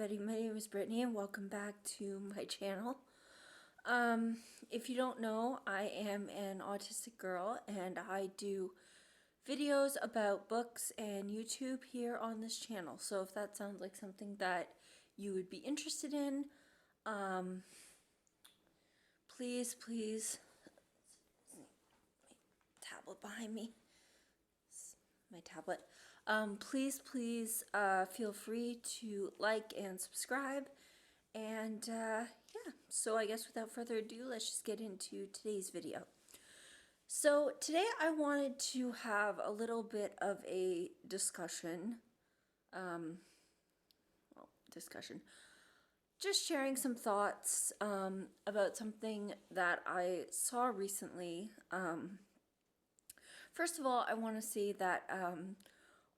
everybody, my name is Brittany and welcome back to my channel. If you don't know, I am an autistic girl and I do videos about books and YouTube here on this channel. So if that sounds like something that you would be interested in, please, my tablet behind me. My tablet. Please feel free to like and subscribe. And yeah, so I guess without further ado, let's just get into today's video. So today I wanted to have a little bit of a discussion. Just sharing some thoughts about something that I saw recently. First of all, I want to say that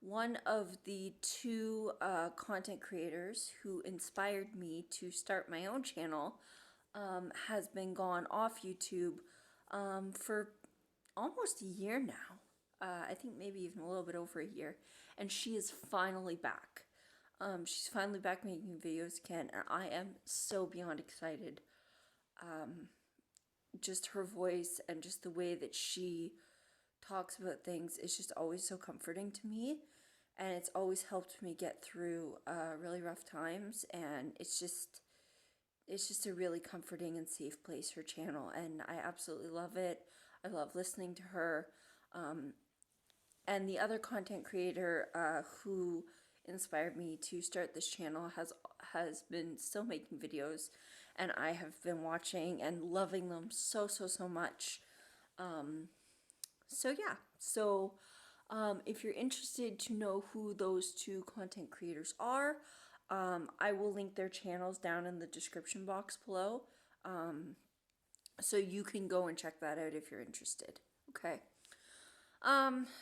one of the two content creators who inspired me to start my own channel has been gone off YouTube for almost a year now. I think maybe even a little bit over a year. And she is finally back. She's finally back making videos again, and I am so beyond excited. Just her voice and just the way that she talks about things is just always so comforting to me, and it's always helped me get through really rough times, and it's just a really comforting and safe place, her channel, and I absolutely love it. I love listening to her. And the other content creator who inspired me to start this channel has been still making videos, and I have been watching and loving them so much. So yeah, if you're interested to know who those two content creators are, I will link their channels down in the description box below, so you can go and check that out if you're interested. Okay.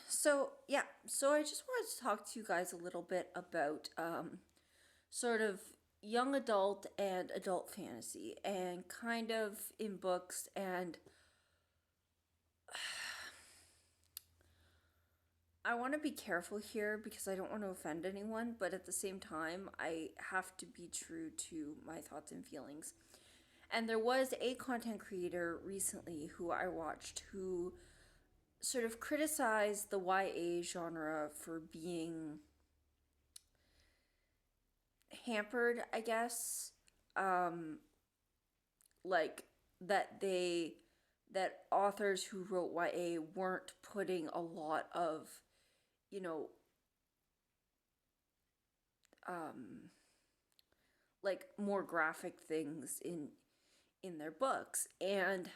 So yeah, so I just wanted to talk to you guys a little bit about sort of young adult and adult fantasy, and kind of in books. And I want to be careful here because I don't want to offend anyone, but at the same time, I have to be true to my thoughts and feelings. And there was a content creator recently who I watched who sort of criticized the YA genre for being hampered, I guess. Like that authors who wrote YA weren't putting a lot of, you know, like more graphic things in their books. And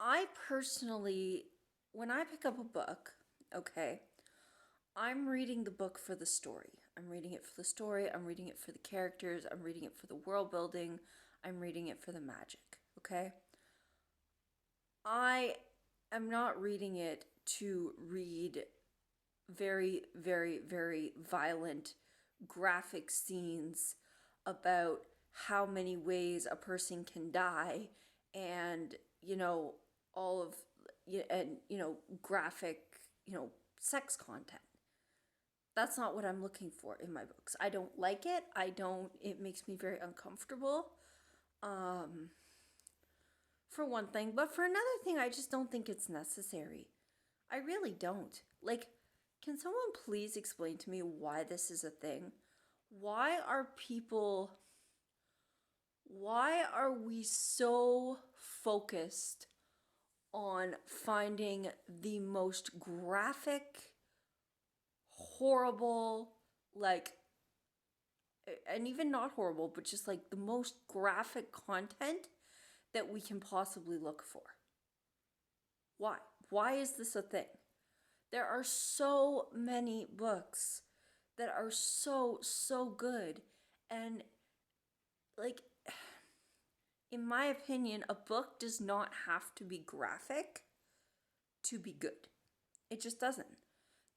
I personally, when I pick up a book, okay, I'm reading the book for the story. I'm reading it for the story, I'm reading it for the characters, I'm reading it for the world building, I'm reading it for the magic, okay? I am not reading it to read very violent graphic scenes about how many ways a person can die, and all of, and graphic, sex content. That's not what I'm looking for in my books. I don't like it. It makes me very uncomfortable, for one thing. But for another thing, I just don't think it's necessary. I really don't. Like, can someone please explain to me why this is a thing? Why are we so focused on finding the most graphic, horrible, like, and even not horrible, but just like the most graphic content that we can possibly look for? Why? Why is this a thing? There are so many books that are so good, and like, in my opinion, a book does not have to be graphic to be good. It just doesn't.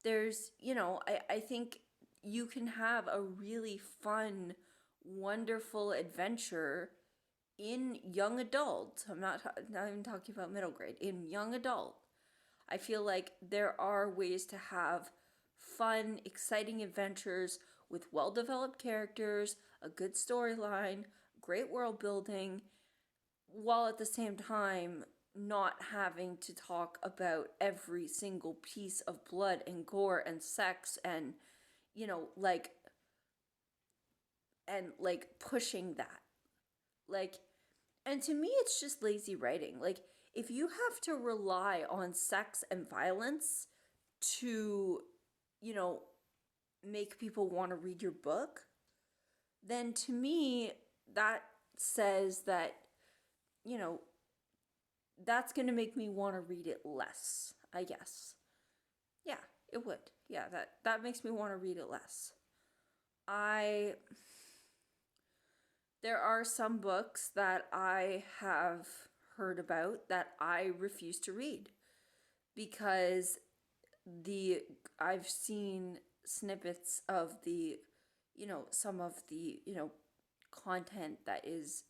There's, I think you can have a really fun, wonderful adventure in young adult. I'm not even talking about middle grade. In young adult, I feel like there are ways to have fun, exciting adventures with well-developed characters, a good storyline, great world building, while at the same time not having to talk about every single piece of blood and gore and sex and, you know, like pushing that. Like, and to me, it's just lazy writing. Like, if you have to rely on sex and violence to, you know, make people want to read your book, then to me, that says that, you know, that's going to make me want to read it less, I guess. Yeah, it would. Yeah, that makes me want to read it less. I There are some books that I have heard about that I refuse to read because the I've seen snippets of the, you know, some of the, you know, content that is,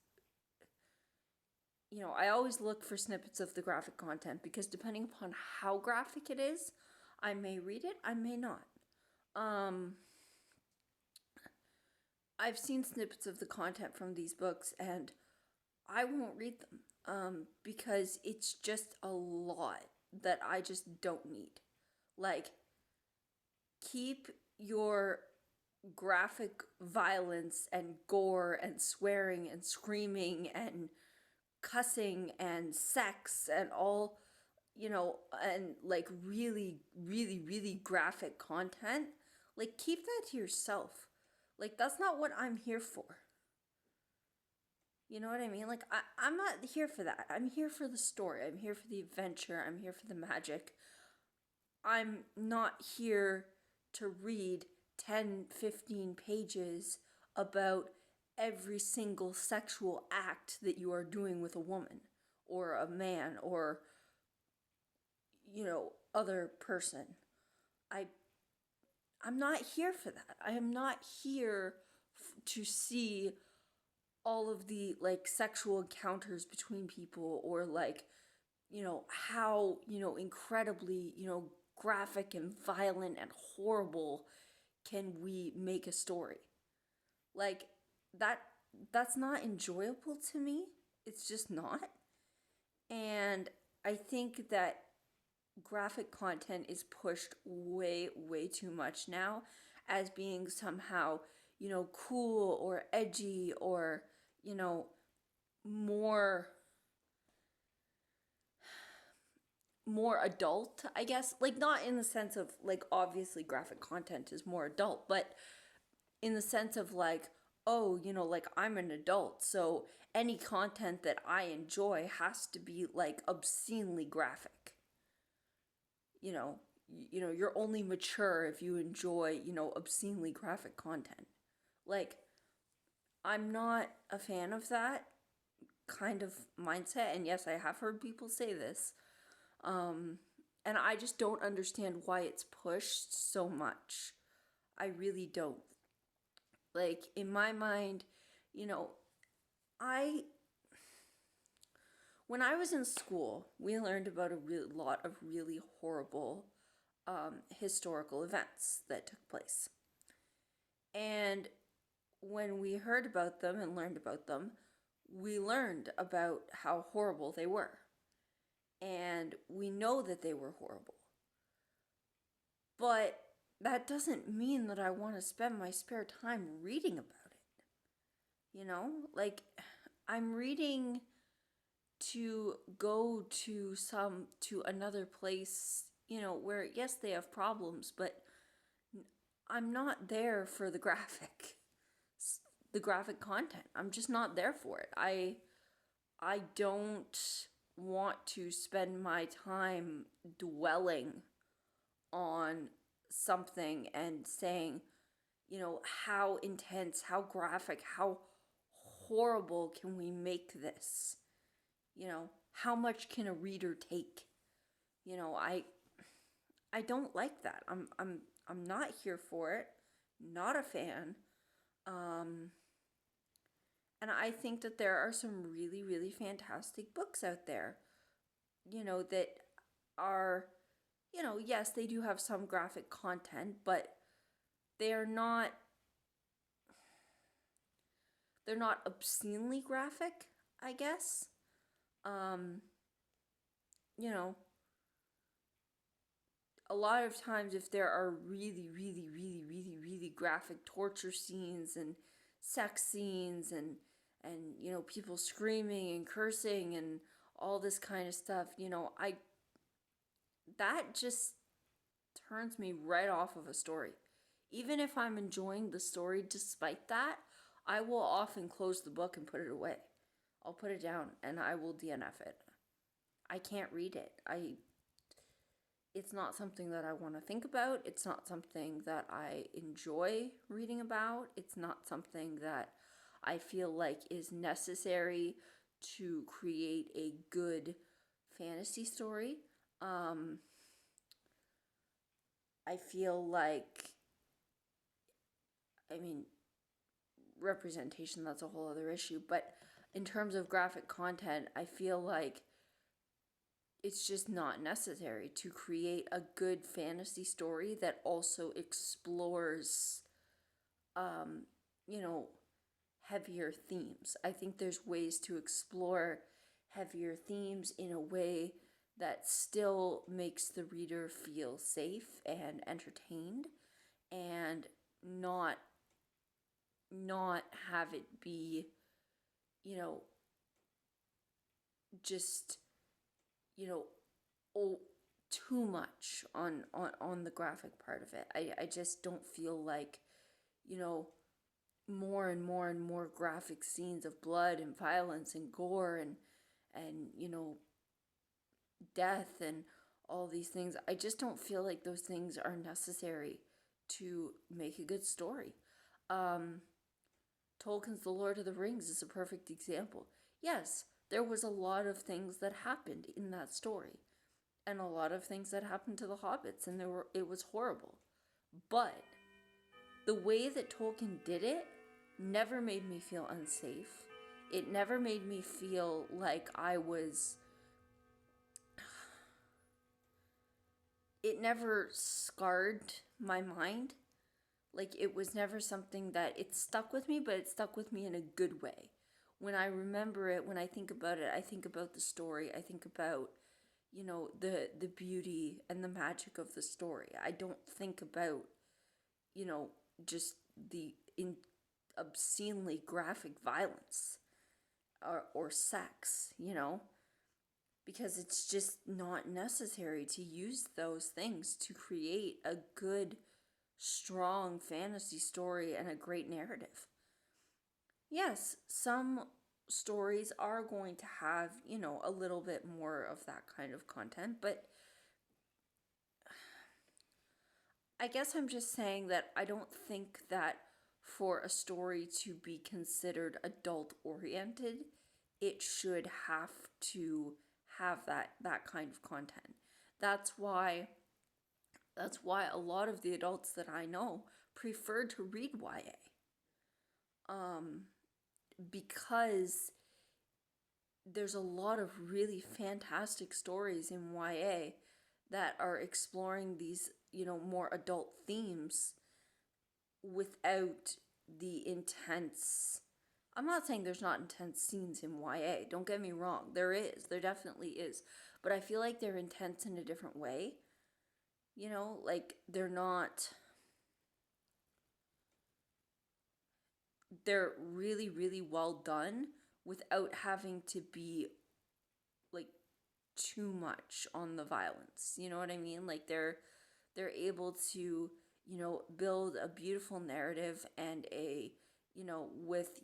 you know, I always look for snippets of the graphic content because depending upon how graphic it is, I may read it, I may not. Um, I've seen snippets of the content from these books and I won't read them because it's just a lot that I just don't need. Like, keep your graphic violence and gore and swearing and screaming and cussing and sex and all, you know, and like really, really, really graphic content. Like, keep that to yourself. Like, that's not what I'm here for. You know what I mean? Like, I'm not here for that. I'm here for the story. I'm here for the adventure. I'm here for the magic. I'm not here to read 10, 15 pages about every single sexual act that you are doing with a woman or a man or, you know, other person. I I'm not here for that. I am not here to see all of the like sexual encounters between people or like, you know, how, you know, incredibly, you know, graphic and violent and horrible can we make a story. Like, that that's not enjoyable to me. It's just not. And I think that graphic content is pushed way, way too much now as being somehow, you know, cool or edgy or, you know, more more adult, I guess. Like, not in the sense of like obviously graphic content is more adult, but in the sense of like, oh, you know, like I'm an adult, so any content that I enjoy has to be like obscenely graphic. You know, you're only mature if you enjoy, you know, obscenely graphic content. Like, I'm not a fan of that kind of mindset, and yes, I have heard people say this. Um, and I just don't understand why it's pushed so much. I really don't. Like, in my mind, you know, I when I was in school, we learned about a lot of really horrible historical events that took place. And when we heard about them and learned about them, we learned about how horrible they were. And we know that they were horrible. But that doesn't mean that I want to spend my spare time reading about it. You know? Like, I'm reading to go to another place, you know, where yes, they have problems, but I'm not there for the graphic content. I'm just not there for it. I don't want to spend my time dwelling on something and saying, you know, how intense, how graphic, how horrible can we make this? You know, how much can a reader take? You know, I don't like that. I'm not here for it. Not a fan. Um and I think that there are some really, really fantastic books out there, you know, that are yes, they do have some graphic content, but they're not they're not obscenely graphic, I guess. Um, you know, a lot of times if there are really, really, really, really, really graphic torture scenes and sex scenes and people screaming and cursing and all this kind of stuff, I that just turns me right off of a story. Even if I'm enjoying the story despite that, I will often close the book and put it away. I'll put it down and I will DNF it. I can't read it. It's not something that I want to think about. It's not something that I enjoy reading about. It's not something that I feel like is necessary to create a good fantasy story. I feel like, I mean, representation, that's a whole other issue, but in terms of graphic content, I feel like it's just not necessary to create a good fantasy story that also explores, um, you know, heavier themes. I think there's ways to explore heavier themes in a way that still makes the reader feel safe and entertained and not have it be, you know, just, you know, oh, too much on the graphic part of it. I just don't feel like, you know, more and more and more graphic scenes of blood and violence and gore and death and all these things. I just don't feel like those things are necessary to make a good story. Um, Tolkien's The Lord of the Rings is a perfect example. Yes, there was a lot of things that happened in that story, and a lot of things that happened to the hobbits, and it was horrible. But the way that Tolkien did it never made me feel unsafe. It never made me feel like I was. It never scarred my mind. Like, it was never something that it stuck with me, but it stuck with me in a good way. When I remember it, when I think about it, I think about the story. I think about, the beauty and the magic of the story. I don't think about, you know, just the obscenely graphic violence or sex, because it's just not necessary to use those things to create a good, strong fantasy story and a great narrative. Yes, some stories are going to have, a little bit more of that kind of content, but I guess I'm just saying that I don't think that for a story to be considered adult oriented, it should have to have that kind of content. That's why that's why a lot of the adults that I know prefer to read YA. Because there's a lot of really fantastic stories in YA that are exploring these, more adult themes without the intense. I'm not saying there's not intense scenes in YA. Don't get me wrong. There is. There definitely is. But I feel like they're intense in a different way. Like they're not. They're really, really well done without having to be like too much on the violence. You know what I mean? Like they're able to, build a beautiful narrative and a, with,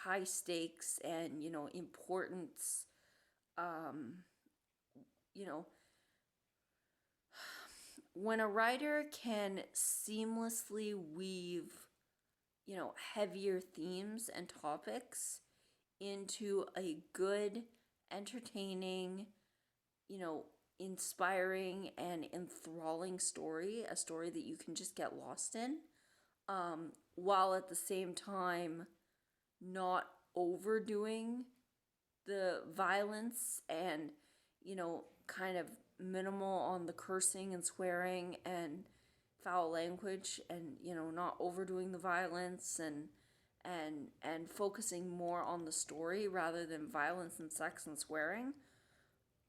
high stakes and, importance, um, you know, when a writer can seamlessly weave, heavier themes and topics into a good, entertaining, inspiring and enthralling story, a story that you can just get lost in, while at the same time not overdoing the violence and, kind of minimal on the cursing and swearing and foul language, and not overdoing the violence, and focusing more on the story rather than violence and sex and swearing.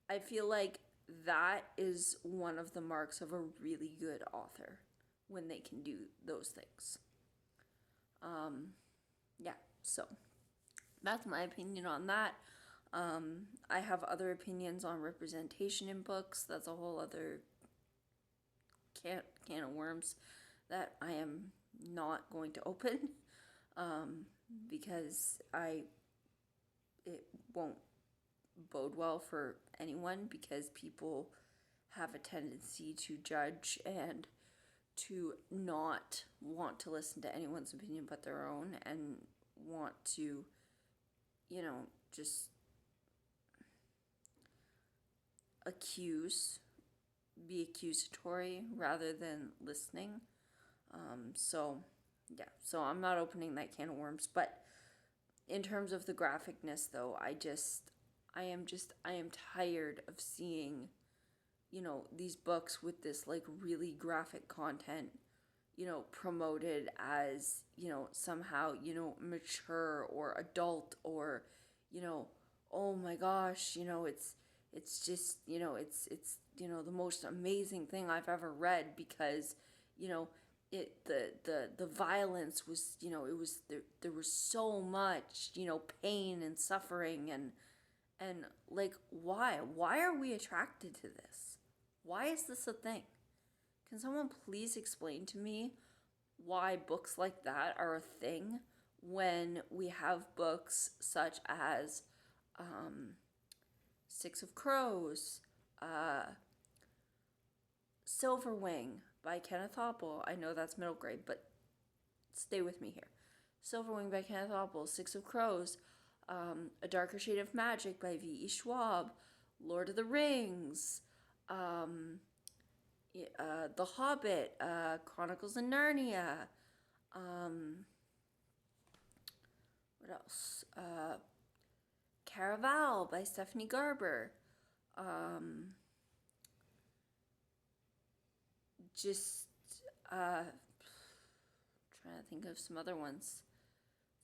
I feel like that is one of the marks of a really good author, when they can do those things. Yeah, so that's my opinion on that. I have other opinions on representation in books. That's a whole other can of worms that I am not going to open, because it won't bode well for anyone, because people have a tendency to judge and to not want to listen to anyone's opinion but their own, and want to, just be accusatory rather than listening. So I'm not opening that can of worms. But in terms of the graphicness, though, I am tired of seeing, these books with this like really graphic content, promoted as, somehow, mature or adult, or, oh my gosh, it's just, it's the most amazing thing I've ever read, because, the violence was, there was so much, pain and suffering, and like, why are we attracted to this? Why is this a thing? Can someone please explain to me why books like that are a thing, when we have books such as Six of Crows, Silverwing by Kenneth Oppel. I know that's middle grade, but stay with me here. Silverwing by Kenneth Oppel, Six of Crows, A Darker Shade of Magic by V.E. Schwab, Lord of the Rings, The Hobbit, Chronicles of Narnia, what else? Caraval by Stephanie Garber. Trying to think of some other ones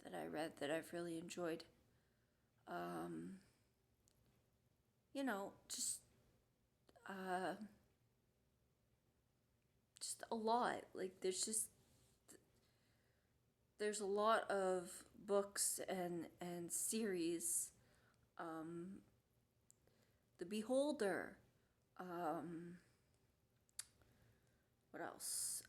that I read that I've really enjoyed. Just a lot. Like, there's a lot of books and series. The Beholder. What else?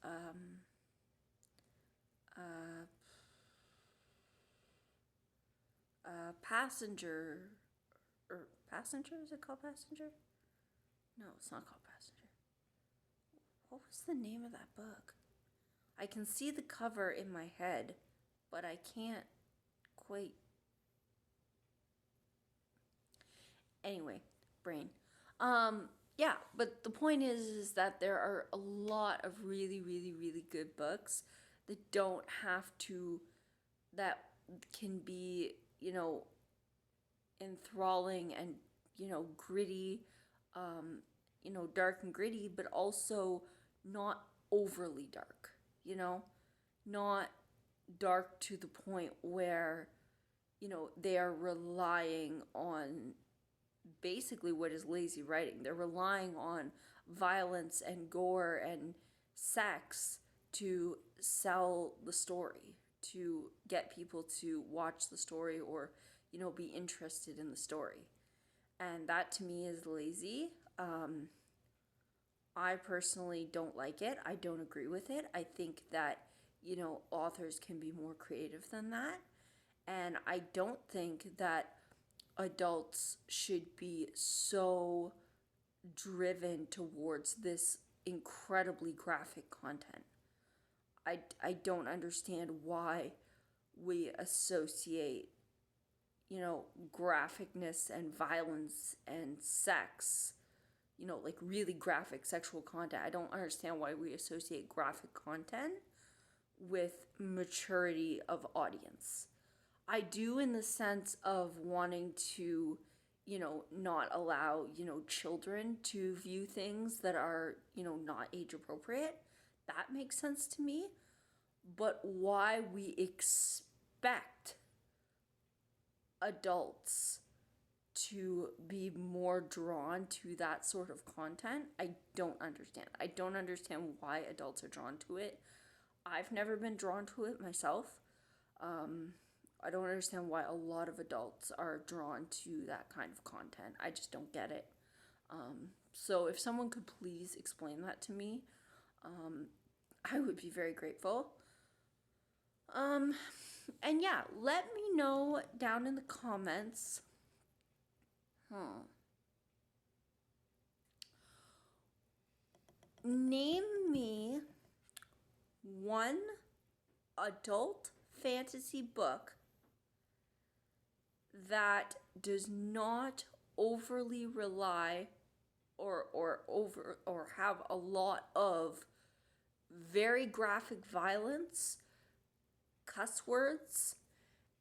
Passenger. Or Passenger? Is it called Passenger? No, it's not called Passenger. What was the name of that book? I can see the cover in my head, but I can't quite. Anyway, brain. Yeah, but the point is that there are a lot of really, really, really good books that don't have to, that can be, enthralling and, gritty, dark and gritty, but also not overly dark, not dark to the point where, they are relying on basically what is lazy writing. They're relying on violence and gore and sex to sell the story, to get people to watch the story, or, be interested in the story. And that to me is lazy. I personally don't like it. I don't agree with it. I think that, authors can be more creative than that. And I don't think that adults should be so driven towards this incredibly graphic content. I don't understand why we associate, graphicness and violence and sex, like really graphic sexual content. I don't understand why we associate graphic content with maturity of audience. I do, in the sense of wanting to, not allow, children to view things that are, not age appropriate. That makes sense to me. But why we expect adults to be more drawn to that sort of content, I don't understand. I don't understand why adults are drawn to it. I've never been drawn to it myself. I don't understand why a lot of adults are drawn to that kind of content. I just don't get it. So if someone could please explain that to me, I would be very grateful. And yeah, let me know down in the comments. Name me one adult fantasy book that does not overly rely or have a lot of very graphic violence, cuss words,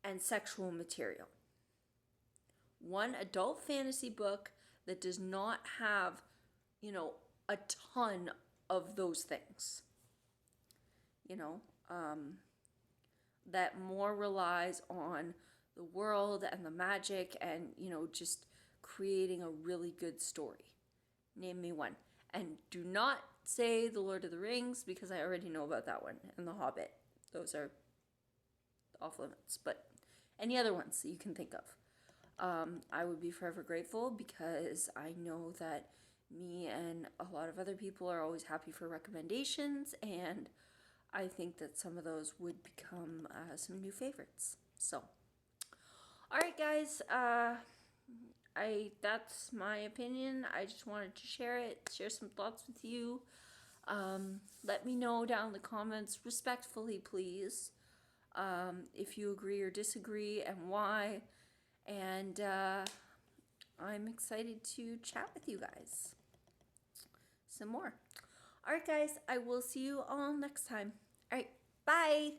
and sexual material. One adult fantasy book that does not have, a ton of those things. That more relies on the world and the magic and, just creating a really good story. Name me one. And do not say The Lord of the Rings, because I already know about that one, and The Hobbit. Those are off limits. But any other ones that you can think of. I would be forever grateful, because I know that me and a lot of other people are always happy for recommendations, and I think that some of those would become some new favorites. So, all right, guys. That's my opinion. I just wanted to share some thoughts with you. Let me know down in the comments, respectfully, please, if you agree or disagree and why. And I'm excited to chat with you guys some more. All right, guys, I will see you all next time. All right, bye.